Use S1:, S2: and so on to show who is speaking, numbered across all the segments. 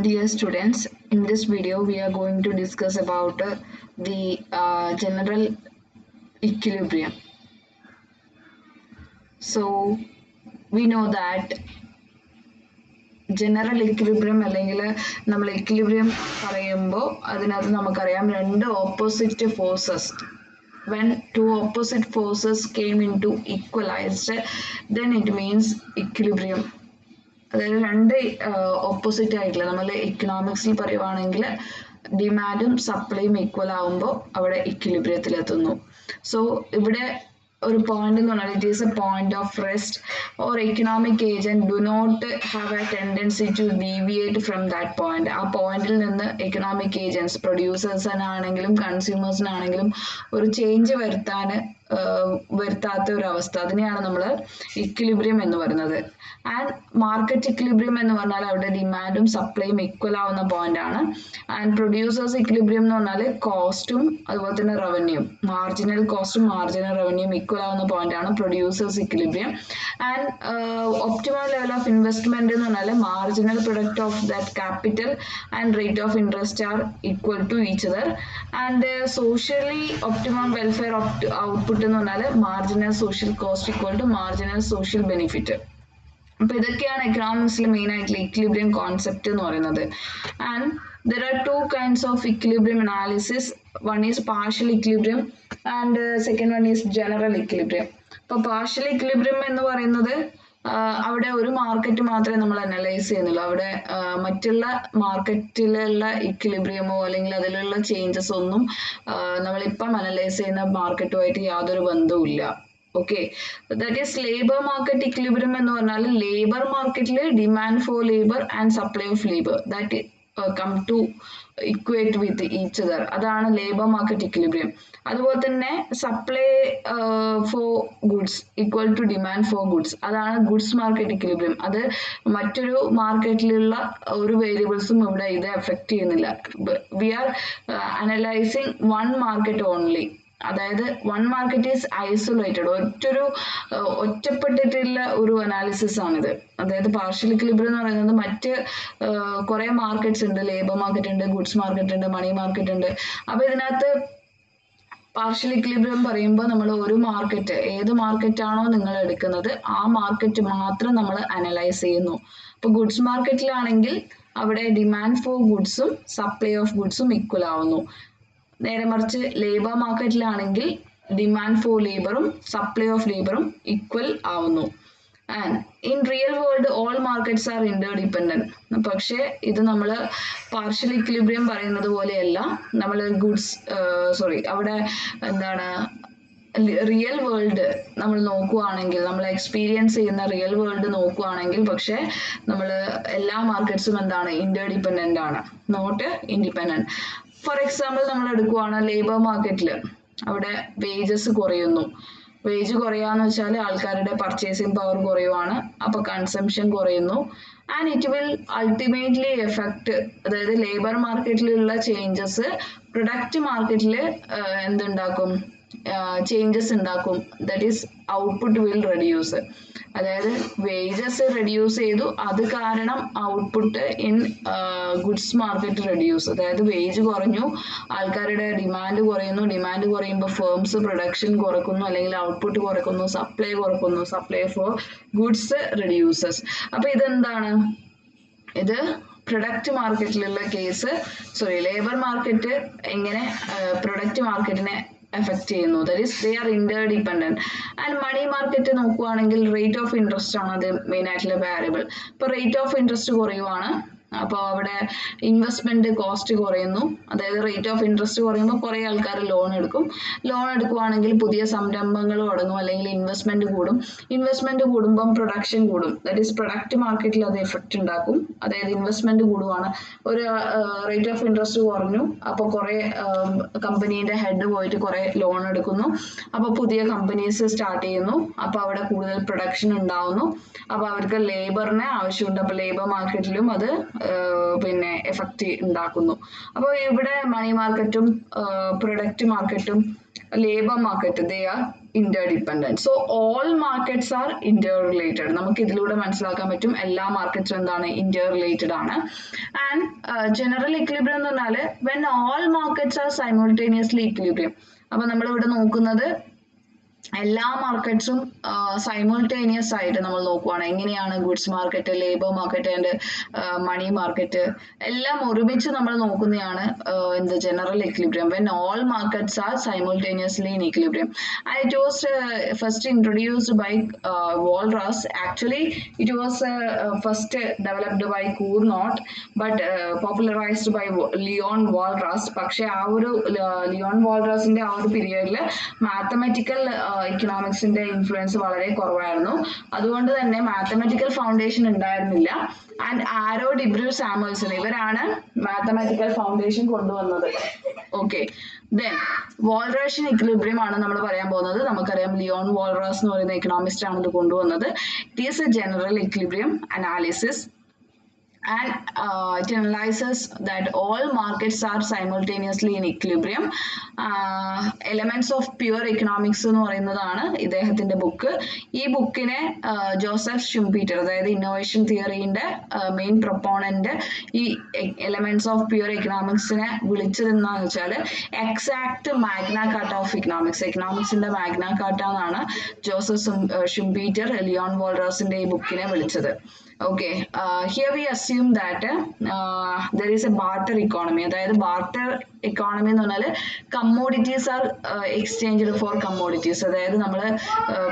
S1: Dear students, in this video we are going to discuss about the general equilibrium. So we know that general equilibrium അല്ലെങ്കിൽ നമ്മൾ equilibrium പറയുമ്പോൾ അതിനകത്ത് നമുക്കറിയാം രണ്ട് opposite forces. When two opposite forces came into equalized, then it means equilibrium. അതായത് രണ്ട് opposite ആയിട്ടുള്ള നമ്മൾ എക്കണോമിക്സിൽ പറയുവാണെങ്കിൽ ഡിമാൻഡും സപ്ലൈയും ഈക്വൽ ആവുമ്പോൾ അവിടെ ഇക്വിലിബ്രിയത്തിലെത്തുന്നു. സോ ഇവിടെ ഒരു പോയിന്റ് എന്ന് പറഞ്ഞാൽ it is a point of rest or economic agent do not have a tendency to deviate from that point. ആ പോയിന്റിൽ നിന്ന് എക്കണോമിക് ഏജൻസ് പ്രൊഡ്യൂസേഴ്സിനാണെങ്കിലും കൺസ്യൂമേഴ്സിനാണെങ്കിലും ഒരു ചേഞ്ച് വരുത്താത്ത ഒരു അവസ്ഥ, അതിനെയാണ് നമ്മൾ ഇക്വിലിബ്രിയം എന്ന് പറയുന്നത്. ആൻഡ് മാർക്കറ്റ് ഇക്വിലിബ്രിയം എന്ന് പറഞ്ഞാൽ അവിടെ ഡിമാൻഡും സപ്ലൈയും ഈക്വൽ ആവുന്ന പോയിന്റ് ആണ്. ആൻഡ് പ്രൊഡ്യൂസേഴ്സ് ഇക്വിലിബ്രിയം എന്ന് പറഞ്ഞാൽ കോസ്റ്റും അതുപോലെ തന്നെ റവന്യൂയും, മാർജിനൽ കോസ്റ്റും മാർജിനൽ റവന്യൂയും ഈക്വൽ ആവുന്ന പോയിന്റ് ആണ് producers equilibrium. And optimal level of investment എന്ന് പറഞ്ഞാൽ marginal product of that capital and rate of interest are equal to each other. And socially optimum welfare output എന്ന് പറഞ്ഞാൽ marginal social cost equal to marginal social benefit. അപ്പൊ ഇതൊക്കെയാണ് എക്കണോമിക്സിൽ main ആയിട്ടുള്ള equilibrium concept എന്ന് പറയുന്നത്. And there are two kinds of equilibrium analysis. One is partial equilibrium and second one is general equilibrium. അപ്പോൾ partial equilibrium എന്ന് പറയുന്നത് അവിടെ ഒരു മാർക്കറ്റ് മാത്രമേ നമ്മൾ അനലൈസ് ചെയ്യുന്നുള്ളൂ. അവിടെ മറ്റുള്ള മാർക്കറ്റിലുള്ള ഇക്വിലിബ്രിയമോ അല്ലെങ്കിൽ അതിലുള്ള ചേഞ്ചസ് ഒന്നും നമ്മളിപ്പം അനലൈസ് ചെയ്യുന്ന മാർക്കറ്റുമായിട്ട് യാതൊരു ബന്ധവുമില്ല. Okay, that is labour market equilibrium എന്ന് പറഞ്ഞാൽ ലേബർ മാർക്കറ്റിൽ demand for labour and supply of labour that come to equate with each other. അതാണ് ലേബർ മാർക്കറ്റ് ഇക്വിലിബ്രിയം. അതുപോലെ തന്നെ supply for goods equal to demand for goods, അതാണ് goods market equilibrium. അത് മറ്റൊരു മാർക്കറ്റിലുള്ള ഒരു വേരിയബിൾസും ഇവിടെ ഇത് എഫക്ട് ചെയ്യുന്നില്ല. We are analysing one market only. അതായത് വൺ മാർക്കറ്റ് ഈസ് ഐസൊലേറ്റഡ്, ഒറ്റപ്പെട്ടിട്ടുള്ള ഒരു അനാലിസിസ് ആണിത്. അതായത് പാർഷ്യൽ ഇക്വിലിബ്രിയം എന്ന് പറയുന്നത് മറ്റ് കുറെ മാർക്കറ്റ്സ് ഉണ്ട്. ലേബർ മാർക്കറ്റ് ഉണ്ട്, ഗുഡ്സ് മാർക്കറ്റ് ഉണ്ട്, മണി മാർക്കറ്റ് ഉണ്ട്. അപ്പൊ ഇതിനകത്ത് പാർഷ്യൽ ഇക്വിലിബ്രിയം പറയുമ്പോൾ നമ്മൾ ഒരു മാർക്കറ്റ്, ഏത് മാർക്കറ്റ് ആണോ നിങ്ങൾ എടുക്കുന്നത് ആ മാർക്കറ്റ് മാത്രം നമ്മൾ അനലൈസ് ചെയ്യുന്നു. ഇപ്പൊ ഗുഡ്സ് മാർക്കറ്റിലാണെങ്കിൽ അവിടെ ഡിമാൻഡ് ഫോർ ഗുഡ്സും സപ്ലൈ ഓഫ് ഗുഡ്സും ഈക്വൽ ആവുന്നു. നേരെ മറിച്ച് ലേബർ മാർക്കറ്റിലാണെങ്കിൽ ഡിമാൻഡ് ഫോർ ലേബറും സപ്ലൈ ഓഫ് ലേബറും ഈക്വൽ ആവുന്നു. And in real world all markets are interdependent. പക്ഷേ ഇത് നമ്മൾ പാർഷ്യൽ ഇക്വിലിബ്രിയം പറയുന്നത് പോലെയല്ല. നമ്മൾ അവിടെ എന്താണ് റിയൽ വേൾഡ് നമ്മൾ നോക്കുവാണെങ്കിൽ, നമ്മൾ എക്സ്പീരിയൻസ് ചെയ്യുന്ന റിയൽ വേൾഡ് നോക്കുവാണെങ്കിൽ പക്ഷെ നമ്മൾ എല്ലാ മാർക്കറ്റ്സും എന്താണ് ഇന്റർഡിപെൻഡന്റ് ആണ്, നോട്ട് ഇൻഡിപെൻഡന്റ്. ഫോർ എക്സാമ്പിൾ നമ്മൾ എടുക്കുവാണ് ലേബർ മാർക്കറ്റിൽ, അവിടെ വേജസ് കുറയുന്നു. വേജ് കുറയാന്ന് വെച്ചാൽ ആൾക്കാരുടെ പർച്ചേസിങ് പവർ കുറയുവാണ്, അപ്പൊ കൺസംഷൻ കുറയുന്നു. And it will ultimately effect, അതായത് ലേബർ മാർക്കറ്റിലുള്ള ചേഞ്ചസ് പ്രൊഡക്റ്റ് മാർക്കറ്റിൽ എന്തുണ്ടാക്കും, ചേഞ്ചസ് ഉണ്ടാക്കും. That is output will reduce. അതായത് വേജസ് റെഡ്യൂസ് ചെയ്തു, അത് കാരണം output in goods market reduce. അതായത് വേജ് കുറഞ്ഞു, ആൾക്കാരുടെ ഡിമാൻഡ് കുറയുന്നു, ഡിമാൻഡ് കുറയുമ്പോൾ ഫേംസ് പ്രൊഡക്ഷൻ കുറക്കുന്നു അല്ലെങ്കിൽ ഔട്ട്പുട്ട് കുറക്കുന്നു, സപ്ലൈ കുറക്കുന്നു, സപ്ലൈ ഫോർ ഗുഡ്സ് റെഡ്യൂസസ്. അപ്പൊ ഇതെന്താണ്, ഇത് പ്രൊഡക്റ്റ് മാർക്കറ്റിലുള്ള കേസ്, ലേബർ മാർക്കറ്റ് എങ്ങനെ പ്രൊഡക്റ്റ് മാർക്കറ്റിനെ എഫക്ട് ചെയ്യുന്നു. That is they are interdependent. And money market നോക്കുവാണെങ്കിൽ റേറ്റ് ഓഫ് ഇൻട്രസ്റ്റ് ആണ് അത് മെയിൻ ആയിട്ടുള്ള വാരിയബിൾ. ഇപ്പൊ റേറ്റ് ഓഫ് ഇൻട്രസ്റ്റ് കുറയുവാണ്, അപ്പോൾ അവിടെ ഇൻവെസ്റ്റ്മെന്റ് കോസ്റ്റ് കുറയുന്നു. അതായത് റേറ്റ് ഓഫ് ഇൻട്രസ്റ്റ് കുറയുമ്പോൾ കുറെ ആൾക്കാർ ലോൺ എടുക്കും. ലോൺ എടുക്കുവാണെങ്കിൽ പുതിയ സംരംഭങ്ങൾ തുടങ്ങും അല്ലെങ്കിൽ ഇൻവെസ്റ്റ്മെന്റ് കൂടും. ഇൻവെസ്റ്റ്മെന്റ് കൂടുമ്പം പ്രൊഡക്ഷൻ കൂടും. ദാറ്റ് ഈസ് പ്രൊഡക്റ്റ് മാർക്കറ്റിൽ അത് എഫക്റ്റ് ഉണ്ടാക്കും. അതായത് ഇൻവെസ്റ്റ്മെന്റ് കൂടുവാണ്, ഒരു റേറ്റ് ഓഫ് ഇൻട്രസ്റ്റ് കുറഞ്ഞു, അപ്പോൾ കുറെ കമ്പനീന്റെ ഹെഡ് പോയിട്ട് കുറെ ലോൺ എടുക്കുന്നു. അപ്പൊ പുതിയ കമ്പനീസ് സ്റ്റാർട്ട് ചെയ്യുന്നു, അപ്പൊ അവിടെ കൂടുതൽ പ്രൊഡക്ഷൻ ഉണ്ടാവുന്നു, അപ്പൊ അവർക്ക് ലേബറിനെ ആവശ്യമുണ്ട്. അപ്പൊ ലേബർ മാർക്കറ്റിലും അത് എഫക്റ്റ് ഉണ്ടാക്കുന്നു. അപ്പോൾ ഇവിടെ മണി മാർക്കറ്റും പ്രൊഡക്റ്റ് മാർക്കറ്റും labor market, they are interdependent. So all markets are interrelated. നമുക്ക് ഇതിലൂടെ മനസ്സിലാക്കാൻ പറ്റും എല്ലാ മാർക്കറ്റ്സും എന്താണ് interrelated ആണ്. And general equilibrium എന്ന് പറഞ്ഞാൽ when all markets are simultaneously equilibrium. അപ്പൊ നമ്മൾ ഇവിടെ നോക്കുന്നത് എല്ലാ മാർക്കറ്റ്സും സൈമിൾട്ടേനിയസ് ആയിട്ട് നമ്മൾ നോക്കുവാണ്. എങ്ങനെയാണ് goods market, labour market and money market എല്ലാം ഒരുമിച്ച് നമ്മൾ നോക്കുന്നതാണ് in the general equilibrium when all markets are simultaneously in equilibrium. And it was first introduced by Walras. Actually it was first developed by Cournot but popularized by Leon Walras. പക്ഷെ ആ ഒരു Leon വാൾറാസിന്റെ ആ ഒരു പീരിയഡിൽ mathematical ഇക്കണോമിക്സിന്റെ influence വളരെ കുറവായിരുന്നു. അതുകൊണ്ട് തന്നെ mathematical foundation ഉണ്ടായിരുന്നില്ല. ആൻഡ് ആരോ ഡിബ്രൂ സാമുവൽസൺ ഇവരാണ് മാത്തമാറ്റിക്കൽ ഫൗണ്ടേഷൻ കൊണ്ടുവന്നത്. ഓക്കെ, ദെൻ വാൾറാഷ്യൻ ഇക്വിലിബ്രിയം ആണ് നമ്മൾ പറയാൻ പോകുന്നത്. നമുക്കറിയാം ലിയോൺ വാൾറാസ് എന്ന് പറയുന്ന എക്കണോമിസ്റ്റ് ആണ് ഇത് കൊണ്ടുവന്നത്. It is A general equilibrium analysis and it analyzes that all markets are simultaneously in equilibrium. Elements of pure economics എന്ന് പറയുന്നതാണ് ഇദ്ദേഹത്തിന്റെ ബുക്ക്. ഈ ബുക്കിനെ ജോസഫ് ഷുംപീറ്റർ, അതായത് ഇന്നോവേഷൻ തിയറിന്റെ മെയിൻ പ്രൊപ്പോണന്റ്, ഈ എലമെന്റ്സ് ഓഫ് പ്യുവർ എക്കണോമിക്സിനെ വിളിച്ചത് എന്താണെന്ന് വെച്ചാൽ exact Magna Carta of economics, എക്കണോമിക്സിന്റെ മാഗ്ന കാർട്ട എന്നാണ് ജോസഫ് ഷുംപീറ്റർ ലിയോൺ വാൾറാസിന്റെ ഈ ബുക്കിനെ വിളിച്ചത്. Okay, here we assume that there is a barter economy. അതായത് ബാർട്ടർ എക്കോണമി എന്ന് പറഞ്ഞാൽ commodities are exchanged for commodities. അതായത് നമ്മൾ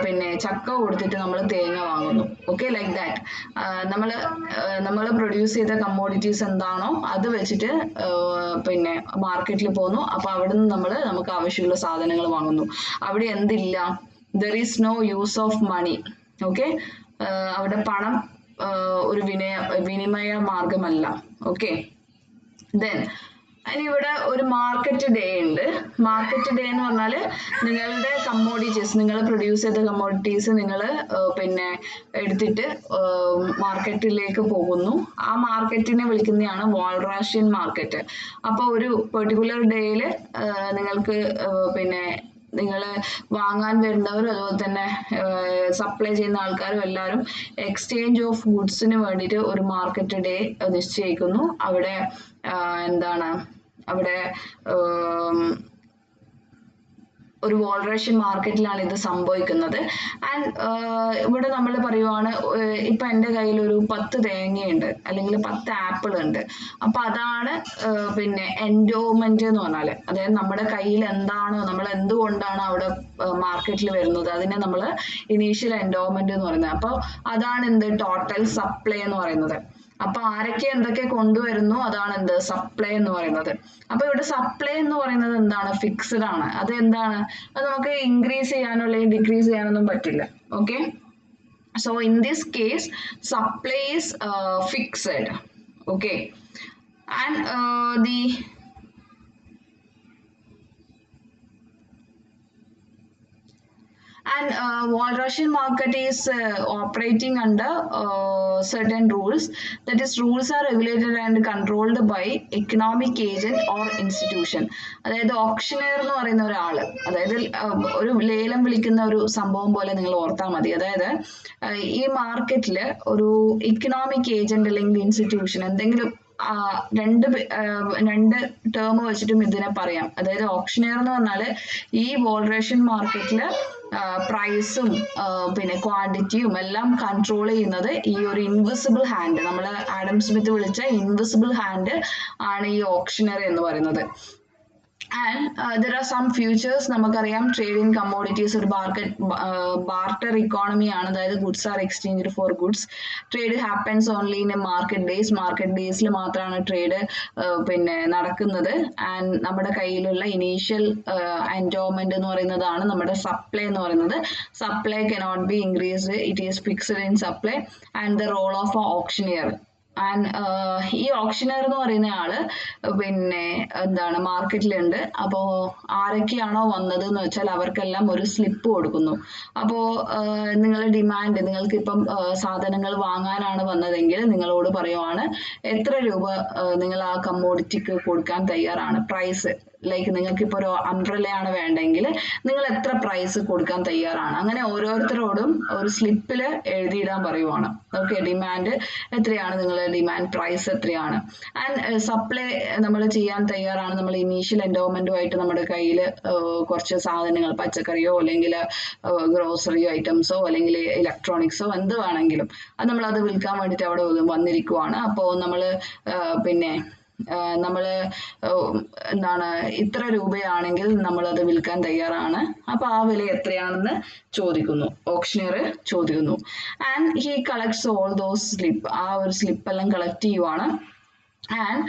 S1: പിന്നെ ചക്ക കൊടുത്തിട്ട് നമ്മൾ തേങ്ങ വാങ്ങുന്നു. Okay, like that. നമ്മൾ പ്രൊഡ്യൂസ് ചെയ്ത കമ്മോഡിറ്റീസ് എന്താണോ അത് വെച്ചിട്ട് പിന്നെ മാർക്കറ്റിൽ പോകുന്നു. അപ്പൊ അവിടെ നിന്ന് നമുക്ക് ആവശ്യമുള്ള സാധനങ്ങൾ വാങ്ങുന്നു. അവിടെ എന്തില്ല? There is no use of money. Okay, അവിടെ പണം ഒരു വിനിമയ മാർഗമല്ല. ഓക്കെ, ദെൻ ഇവിടെ ഒരു മാർക്കറ്റ് ഡേ ഉണ്ട്. മാർക്കറ്റ് ഡേ എന്ന് പറഞ്ഞാൽ നിങ്ങളുടെ കമ്മോഡിറ്റീസ്, നിങ്ങൾ പ്രൊഡ്യൂസ് ചെയ്ത കമ്മോഡിറ്റീസ് നിങ്ങൾ പിന്നെ എടുത്തിട്ട് മാർക്കറ്റിലേക്ക് പോകുന്നു. ആ മാർക്കറ്റിനെ വിളിക്കുന്നതാണ് വാൾറാഷ്യൻ മാർക്കറ്റ്. അപ്പോൾ ഒരു പെർട്ടിക്കുലർ ഡേയിൽ നിങ്ങൾക്ക് പിന്നെ നിങ്ങൾ വാങ്ങാൻ വരുന്നവരും അതുപോലെ തന്നെ സപ്ലൈ ചെയ്യുന്ന ആൾക്കാരും എല്ലാവരും എക്സ്ചേഞ്ച് ഓഫ് ഗുഡ്സിന് വേണ്ടിയിട്ട് ഒരു മാർക്കറ്റ് ഡേ നിശ്ചയിക്കുന്നു. അവിടെ അവിടെ ഒരു വാൾറാഷ്യൻ മാർക്കറ്റിലാണ് ഇത് സംഭവിക്കുന്നത്. ആൻഡ് ഇവിടെ നമ്മൾ പറയുവാണ്, ഇപ്പൊ എൻ്റെ കയ്യിൽ ഒരു 10 തേങ്ങയുണ്ട് അല്ലെങ്കിൽ 10 ആപ്പിൾ ഉണ്ട്. അപ്പൊ അതാണ് പിന്നെ എൻഡോമെന്റ് എന്ന് പറഞ്ഞാല്, അതായത് നമ്മുടെ കയ്യിൽ എന്താണോ, നമ്മൾ എന്തുകൊണ്ടാണ് അവിടെ മാർക്കറ്റിൽ വരുന്നത്, അതിനെ നമ്മൾ ഇനീഷ്യൽ എൻഡോമെന്റ് എന്ന് പറയുന്നത്. അപ്പൊ അതാണ് എന്ത് ടോട്ടൽ സപ്ലൈ എന്ന് പറയുന്നത്. അപ്പൊ ആരൊക്കെ എന്തൊക്കെ കൊണ്ടുവരുന്നു അതാണ് എന്ത് സപ്ലൈ എന്ന് പറയുന്നത്. അപ്പൊ ഇവിടെ സപ്ലൈ എന്ന് പറയുന്നത് എന്താണ്? ഫിക്സ്ഡ് ആണ്. അത് എന്താണ്? അത് നമുക്ക് ഇൻക്രീസ് ചെയ്യാനോ അല്ലെങ്കിൽ ഡിക്രീസ് ചെയ്യാനൊന്നും പറ്റില്ല. Okay, so in this case supply is fixed. Okay, and Walrasian market is operating under certain rules. That is, rules are regulated and controlled by economic agent or institution. അതായത് ഓപ്ഷനെയർ എന്ന് പറയുന്ന ഒരാള്, അതായത് ഒരു ലേലം വിളിക്കുന്ന ഒരു സംഭവം പോലെ നിങ്ങൾ ഓർത്താൽ മതി. അതായത് ഈ മാർക്കറ്റില് ഒരു ഇക്കണോമിക് ഏജന്റ് അല്ലെങ്കിൽ ഇൻസ്റ്റിറ്റ്യൂഷൻ എന്തെങ്കിലും രണ്ട് ടേം വെച്ചിട്ടും ഇതിനെ പറയാം. അതായത് ഓപ്ഷനെയർ എന്ന് പറഞ്ഞാൽ ഈ വാൾറേഷ്യൻ മാർക്കറ്റില് പ്രൈസും പിന്നെ ക്വാണ്ടിറ്റിയും എല്ലാം കൺട്രോൾ ചെയ്യുന്നത് ഈ ഒരു ഇൻവിസിബിൾ ഹാൻഡ്, നമ്മൾ ആഡം സ്മിത്ത് വിളിച്ച ഇൻവിസിബിൾ ഹാൻഡ് ആണ് ഈ ഓപ്ഷനറി എന്ന് പറയുന്നത്. And there are some futures. നമുക്കറിയാം ട്രേഡ് ഇൻ കമ്മോഡിറ്റീസ് ഒരു ബാർട്ടർ ഇക്കോണമി ആണ്. അതായത് goods are exchanged for goods. Trade happens only in a market days. Market ഡേയ്സിൽ മാത്രമാണ് ട്രേഡ് പിന്നെ നടക്കുന്നത്. ആൻഡ് നമ്മുടെ കയ്യിലുള്ള ഇനീഷ്യൽ എൻഡോമെന്റ് എന്ന് പറയുന്നതാണ് നമ്മുടെ സപ്ലൈ എന്ന് പറയുന്നത്. Supply cannot be increased, it is fixed in supply. And the role of auctioneer and ഈ ഓപ്ഷനർ എന്ന് പറയുന്ന ആള് പിന്നെ എന്താണ് മാർക്കറ്റിലുണ്ട്. അപ്പോൾ ആരൊക്കെയാണോ വന്നത് എന്ന് വെച്ചാൽ അവർക്കെല്ലാം ഒരു സ്ലിപ്പ് കൊടുക്കുന്നു. അപ്പോൾ നിങ്ങളുടെ ഡിമാൻഡ്, നിങ്ങൾക്ക് ഇപ്പം സാധനങ്ങൾ വാങ്ങാനാണ് വന്നതെങ്കിൽ നിങ്ങളോട് പറയുവാണ് എത്ര രൂപ നിങ്ങൾ ആ കമ്മോഡിറ്റിക്ക് കൊടുക്കാൻ തയ്യാറാണ്, പ്രൈസ്. ലൈക്ക് നിങ്ങൾക്ക് ഇപ്പോൾ ഒരു അംബ്രല്ലയാണ് വേണ്ടെങ്കിൽ നിങ്ങൾ എത്ര പ്രൈസ് കൊടുക്കാൻ തയ്യാറാണ്. അങ്ങനെ ഓരോരുത്തരോടും ഒരു സ്ലിപ്പിൽ എഴുതിയിടാൻ പറയുവാണ്. ഓക്കെ, ഡിമാൻഡ് എത്രയാണ്, നിങ്ങളുടെ ഡിമാൻഡ് പ്രൈസ് എത്രയാണ്. ആൻഡ് സപ്ലൈ നമ്മൾ ചെയ്യാൻ തയ്യാറാണ്. നമ്മൾ ഇനീഷ്യൽ എൻഡോമെന്റുമായിട്ട് നമ്മുടെ കയ്യിൽ കുറച്ച് സാധനങ്ങൾ, പച്ചക്കറിയോ അല്ലെങ്കിൽ ഗ്രോസറി ഐറ്റംസോ അല്ലെങ്കിൽ ഇലക്ട്രോണിക്സോ എന്ത് വേണമെങ്കിലും അത് നമ്മളത് വിൽക്കാൻ വേണ്ടിയിട്ട് അവിടെ വന്നിരിക്കുവാണ്. അപ്പോൾ നമ്മൾ പിന്നെ നമ്മൾ എന്താണ് ഇത്ര രൂപയാണെങ്കിൽ നമ്മളത് വിൽക്കാൻ തയ്യാറാണ്. അപ്പൊ ആ വില എത്രയാണെന്ന് ചോദിക്കുന്നു, ഓപ്ഷനിയർ ചോദിക്കുന്നു. And he collects all those slip, ആ ഒരു സ്ലിപ്പ് എല്ലാം കളക്ട് ചെയ്യുവാണ്. And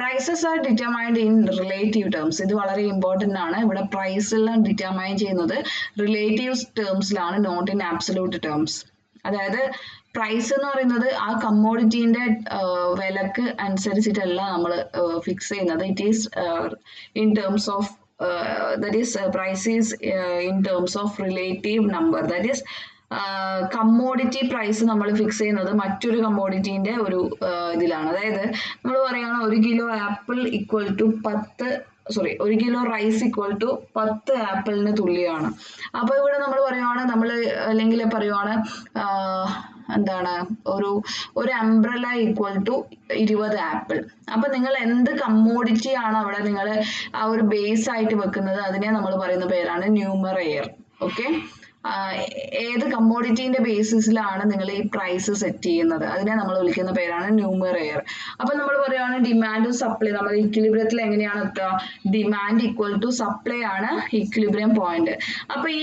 S1: prices are determined in relative terms. ഇത് വളരെ ഇമ്പോർട്ടൻ്റ് ആണ്. ഇവിടെ പ്രൈസ് എല്ലാം ഡിറ്റർമൈൻ ചെയ്യുന്നത് റിലേറ്റീവ് ടേംസിലാണ്, നോട്ട് ഇൻ ആബ്സലൂട്ട് ടേംസ്. അതായത് പ്രൈസ് എന്ന് പറയുന്നത് ആ കമ്മോഡിറ്റീൻ്റെ വിലക്ക് അനുസരിച്ചിട്ടല്ല നമ്മൾ ഫിക്സ് ചെയ്യുന്നത്. It is in terms of that is price is in terms of relative number. That is commodity price നമ്മൾ ഫിക്സ് ചെയ്യുന്നത് മറ്റൊരു കമ്മോഡിറ്റീൻ്റെ ഒരു ഇതിലാണ്. അതായത് നമ്മൾ പറയുകയാണ് 1 kilo apple equal to 1 kilo rice equal to 10 ആപ്പിളിന് തുല്യമാണ്. അപ്പൊ ഇവിടെ നമ്മൾ പറയുവാണ്, നമ്മൾ അല്ലെങ്കിൽ പറയുവാണ് എന്താണ് ഒരു അംബ്രല്ല ഈക്വൽ ടു 20 ആപ്പിൾ. അപ്പൊ നിങ്ങൾ എന്ത് കമ്മോഡിറ്റി ആണ് അവിടെ നിങ്ങൾ ആ ഒരു ബേസ് ആയിട്ട് വെക്കുന്നത്, അതിനെ നമ്മൾ പറയുന്ന പേരാണ് ന്യൂമറേയർ. ഓക്കെ, ഏത് കമ്മോഡിറ്റീന്റെ ബേസിസിലാണ് നിങ്ങൾ ഈ പ്രൈസ് സെറ്റ് ചെയ്യുന്നത്, അതിനെ നമ്മൾ വിളിക്കുന്ന പേരാണ് ന്യൂമറേയർ. അപ്പൊ നമ്മൾ പറയുകയാണ് ഡിമാൻഡും സപ്ലൈ, നമ്മൾ ഇക്വിലിബ്രിയത്തിൽ എങ്ങനെയാണ് എത്തുക, ഡിമാൻഡ് ഈക്വൽ ടു സപ്ലൈ ആണ് ഇക്വിലിബ്രിയം പോയിന്റ്. അപ്പൊ ഈ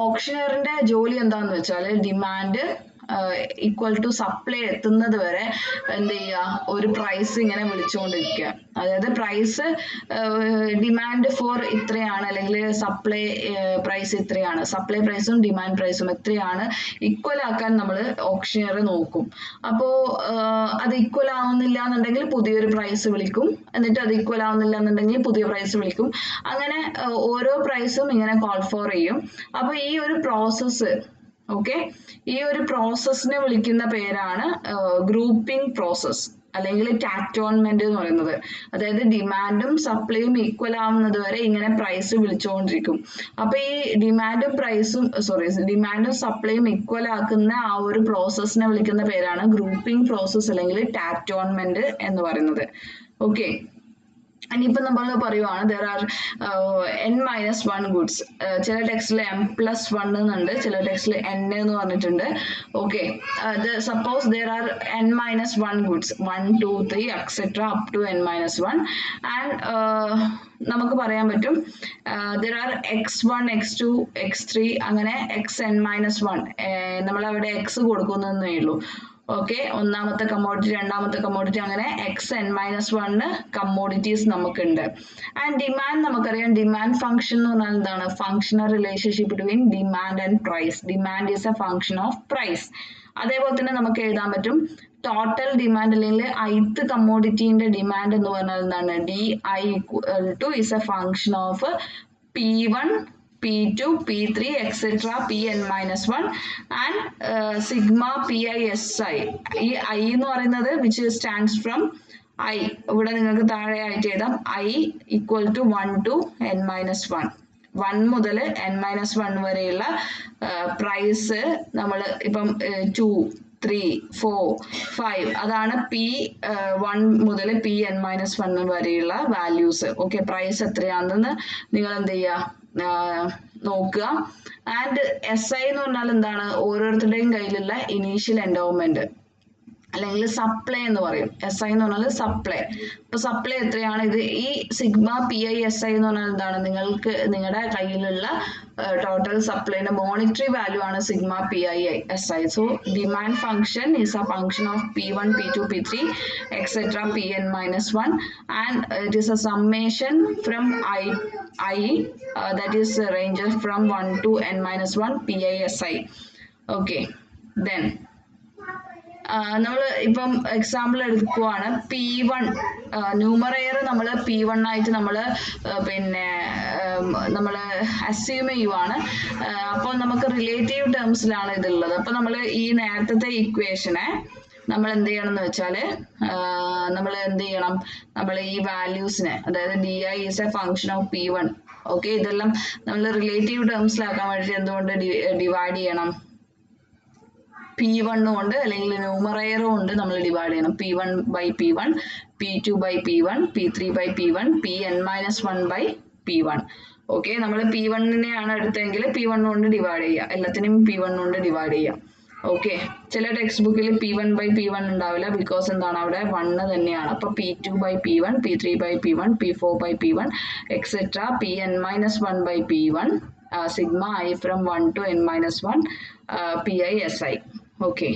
S1: ഓപ്ഷനറിന്റെ ജോലി എന്താന്ന് വെച്ചാൽ ഡിമാൻഡ് ഈക്വൽ ടു സപ്ലൈ എത്തുന്നത് വരെ എന്ത് ചെയ്യുക, ഒരു പ്രൈസ് ഇങ്ങനെ വിളിച്ചുകൊണ്ടിരിക്കുക. അതായത് പ്രൈസ് ഡിമാൻഡ് ഫോർ ഇത്രയാണ് അല്ലെങ്കിൽ സപ്ലൈ പ്രൈസ് ഇത്രയാണ്, സപ്ലൈ പ്രൈസും ഡിമാൻഡ് പ്രൈസും എത്രയാണ് ഈക്വൽ ആക്കാൻ നമ്മൾ ഓപ്ഷനർ നോക്കും. അപ്പോൾ അത് ഈക്വൽ ആവുന്നില്ല എന്നുണ്ടെങ്കിൽ പുതിയൊരു പ്രൈസ് വിളിക്കും, എന്നിട്ട് അത് ഈക്വൽ ആവുന്നില്ല എന്നുണ്ടെങ്കിൽ പുതിയ പ്രൈസ് വിളിക്കും. അങ്ങനെ ഓരോ പ്രൈസും ഇങ്ങനെ കോൾ ഫോർ ചെയ്യും. അപ്പൊ ഈ ഒരു പ്രോസസ്സ്, ഓക്കെ, ഈ ഒരു പ്രോസസ്സിനെ വിളിക്കുന്ന പേരാണ് ഗ്രൂപ്പിംഗ് പ്രോസസ് അല്ലെങ്കിൽ ടാറ്റോൺമെന്റ് എന്ന് പറയുന്നത്. അതായത് ഡിമാൻഡും സപ്ലൈയും ഈക്വൽ ആവുന്നത് വരെ ഇങ്ങനെ പ്രൈസ് വിളിച്ചുകൊണ്ടിരിക്കും. അപ്പൊ ഈ ഡിമാൻഡും സപ്ലൈയും ഈക്വൽ ആക്കുന്ന ആ ഒരു പ്രോസസ്സിനെ വിളിക്കുന്ന പേരാണ് ഗ്രൂപ്പിംഗ് പ്രോസസ് അല്ലെങ്കിൽ ടാറ്റോൺമെന്റ് എന്ന് പറയുന്നത്. ഓക്കെ, ഇനിയിപ്പോൾ നമ്മൾ പറയുവാണ് there are n-1 goods. ചില ടെക്സ്റ്റിൽ m+1 എന്നുണ്ട്, ചില ടെക്സ്റ്റിൽ n എന്ന് പറഞ്ഞിട്ടുണ്ട്. Okay, suppose there are n-1 goods 1 2 3 etc. up to n-1 and നമുക്ക് പറയാൻ പറ്റും there are x1 x2 x3 അങ്ങനെ xn-1. നമ്മളവിടെ x കൊടുക്കുന്നേ ഉള്ളൂ. ഓക്കെ, ഒന്നാമത്തെ കമ്മോഡിറ്റി, രണ്ടാമത്തെ കമ്മോഡിറ്റി, അങ്ങനെ xn-1 കമ്മോഡിറ്റീസ് നമുക്കുണ്ട്. ആൻഡ് ഡിമാൻഡ് നമുക്കറിയാം, ഡിമാൻഡ് ഫംഗ്ഷൻ എന്ന് പറഞ്ഞാൽ എന്താണ്, functional relationship between demand and price. Demand is a function of price. അതേപോലെ തന്നെ നമുക്ക് എഴുതാൻ പറ്റും ടോട്ടൽ ഡിമാൻഡ് അല്ലെങ്കിൽ ith കമ്മോഡിറ്റീന്റെ ഡിമാൻഡ് എന്ന് പറഞ്ഞാൽ എന്താണ്, DI equal to is a function of P1 P2 P3 etc. Pn-1 and sigma PISI. ഈ I എന്ന് പറയുന്നത് which stands from I, ഇവിടെ നിങ്ങൾക്ക് താഴെ ആയിട്ട് എഴുതാം I equal to 1 to n-1. 1 മുതൽ n-1 വരെയുള്ള പ്രൈസ് നമ്മൾ ഇപ്പം 2 3 4 5 അതാണ് P1 മുതൽ Pn-1 വരെയുള്ള വാല്യൂസ്. ഓക്കെ, പ്രൈസ് എത്രയാണെന്ന് നിങ്ങൾ എന്ത് ചെയ്യുക, നോക്കുക. ആൻഡ് SI എന്ന് പറഞ്ഞാൽ എന്താണ്, ഓരോരുത്തരുടെയും കയ്യിലുള്ള ഇനീഷ്യൽ എൻഡോവ്മെന്റ് അല്ലെങ്കിൽ സപ്ലൈ എന്ന് പറയും. SI എന്ന് പറഞ്ഞാൽ സപ്ലൈ. അപ്പൊ സപ്ലൈ എത്രയാണ്, ഇത് ഈ സിഗ്മ PISI എന്ന് പറഞ്ഞാൽ എന്താണ്, നിങ്ങളുടെ കയ്യിലുള്ള ടോട്ടൽ സപ്ലൈയുടെ മോണിറ്ററി വാല്യൂ ആണ് sigma PISI. So demand function is a function of P1 P2 P3 etc. Pn-1 and it is a summation from I that is ranges from 1 to n-1 PISI. Okay, then നമ്മൾ ഇപ്പം example എടുക്കുവാണ് P1 ന്യൂമറെയർ നമ്മൾ P1 ആയിട്ട് നമ്മൾ പിന്നെ നമ്മൾ assume ചെയ്യുവാണ്. അപ്പോൾ നമുക്ക് റിലേറ്റീവ് ടേംസിലാണ് ഇതുള്ളത്. അപ്പോൾ നമ്മൾ ഈ നേരത്തെ ഇക്വേഷനെ നമ്മൾ എന്ത് ചെയ്യണം എന്ന് വെച്ചാൽ നമ്മൾ എന്ത് ചെയ്യണം, നമ്മൾ ഈ വാല്യൂസിനെ, അതായത് D I is a function of P1, okay, ഇതെല്ലാം നമ്മൾ റിലേറ്റീവ് ടേംസിലാക്കാൻ വേണ്ടിയിട്ട് എന്തുകൊണ്ട് ഡിവൈഡ് ചെയ്യണം, P1 കൊണ്ട് അല്ലെങ്കിൽ ന്യൂമറെയർ കൊണ്ട് നമ്മൾ ഡിവൈഡ് ചെയ്യണം. P1 by P1, P2 by P1, P3 by P1, Pn-1 by P1. Okay, നമ്മൾ P1-നെയാണ് എടുത്തെങ്കിൽ P1 കൊണ്ട് ഡിവൈഡ് ചെയ്യുക, എല്ലാത്തിനും P1 കൊണ്ട് ഡിവൈഡ് ചെയ്യാം. ഓക്കെ, ചില ടെക്സ്റ്റ് ബുക്കിൽ P1 by P1 ഉണ്ടാവില്ല, ബിക്കോസ് എന്താണ് അവിടെ 1 തന്നെയാണ്. അപ്പോൾ P2 by P1, P3 by P1, P4 by P1, etc. Pn-1 by P1, sigma I from 1 to n-1, Pi Si. Okay.